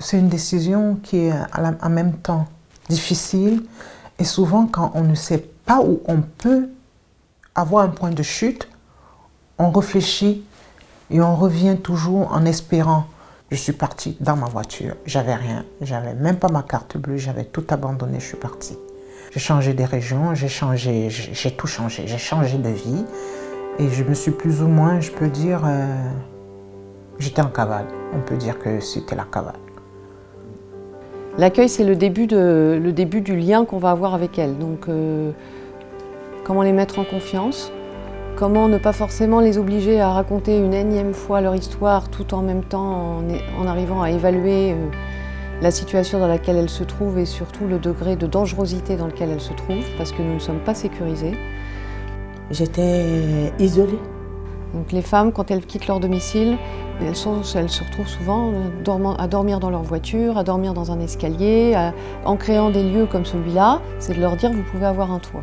C'est une décision qui est en même temps difficile et souvent quand on ne sait pas où on peut avoir un point de chute, on réfléchit et on revient toujours en espérant. Je suis partie dans ma voiture, j'avais rien, j'avais même pas ma carte bleue, j'avais tout abandonné, je suis partie. J'ai changé des régions, j'ai tout changé, j'ai changé de vie et je me suis plus ou moins, je peux dire, j'étais en cavale. On peut dire que c'était la cavale. L'accueil, c'est le début du lien qu'on va avoir avec elles. Donc, comment les mettre en confiance? Comment ne pas forcément les obliger à raconter une énième fois leur histoire tout en même temps en arrivant à évaluer la situation dans laquelle elles se trouvent et surtout le degré de dangerosité dans lequel elles se trouvent parce que nous ne sommes pas sécurisés. J'étais isolée. Donc les femmes, quand elles quittent leur domicile, elles se retrouvent souvent à dormir dans leur voiture, à dormir dans un escalier. En créant des lieux comme celui-là, c'est de leur dire vous pouvez avoir un toit.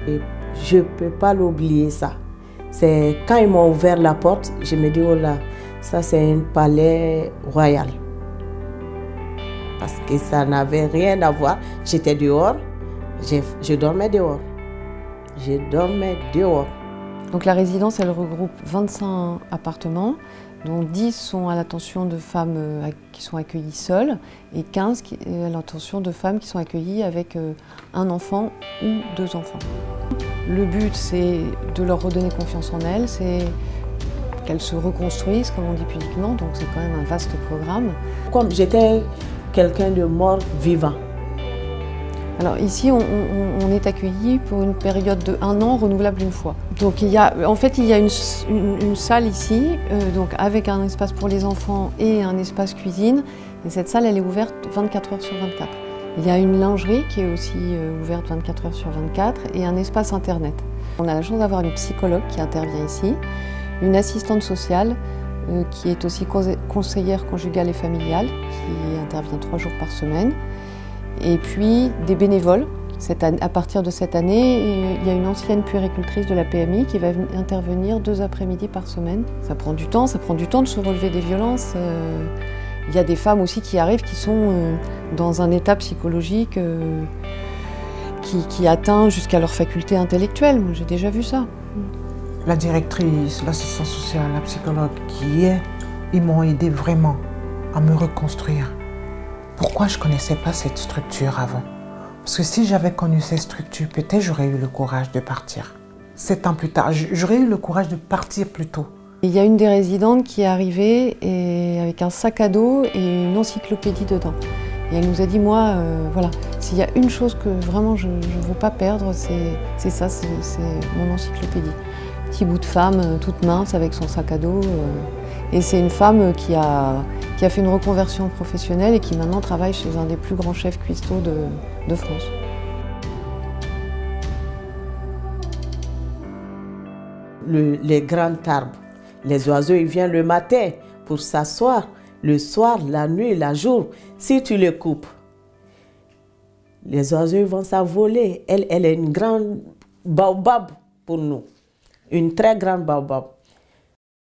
Et je ne peux pas l'oublier ça. C'est quand ils m'ont ouvert la porte, je me dis oh là, ça c'est un palais royal. Parce que ça n'avait rien à voir. J'étais dehors, je dormais dehors. Je dormais dehors. Donc la résidence, elle regroupe 25 appartements, dont 10 sont à l'attention de femmes qui sont accueillies seules et 15 à l'attention de femmes qui sont accueillies avec un enfant ou 2 enfants. Le but, c'est de leur redonner confiance en elles, c'est qu'elles se reconstruisent, comme on dit pudiquement, donc c'est quand même un vaste programme. Comme j'étais quelqu'un de mort vivant. Alors ici, on est accueillis pour une période de 1 an, renouvelable une fois. Donc il y a une salle ici, donc avec un espace pour les enfants et un espace cuisine. Et cette salle, elle est ouverte 24 heures sur 24. Il y a une lingerie qui est aussi ouverte 24 heures sur 24 et un espace internet. On a la chance d'avoir une psychologue qui intervient ici, une assistante sociale qui est aussi conseillère conjugale et familiale, qui intervient 3 jours par semaine. Et puis des bénévoles. À partir de cette année, il y a une ancienne puéricultrice de la PMI qui va intervenir 2 après-midi par semaine. Ça prend du temps de se relever des violences. Il y a des femmes aussi qui arrivent qui sont dans un état psychologique qui atteint jusqu'à leur faculté intellectuelle. Moi, j'ai déjà vu ça. La directrice, l'assistante sociale, la psychologue ils m'ont aidé vraiment à me reconstruire. Pourquoi je ne connaissais pas cette structure avant? Parce que si j'avais connu cette structure, peut-être j'aurais eu le courage de partir. 7 ans plus tard, j'aurais eu le courage de partir plus tôt. Il y a une des résidentes qui est arrivée avec un sac à dos et une encyclopédie dedans. Et elle nous a dit, moi, voilà, s'il y a une chose que vraiment je ne veux pas perdre, c'est ça, c'est mon encyclopédie. Petit bout de femme, toute mince, avec son sac à dos. Et c'est une femme qui a fait une reconversion professionnelle et qui maintenant travaille chez un des plus grands chefs cuistots de France. Les grands arbres, les oiseaux, ils viennent le matin pour s'asseoir. Le soir, la nuit, la jour, si tu les coupes, les oiseaux vont s'envoler. Elle est une grande baobab pour nous, une très grande baobab.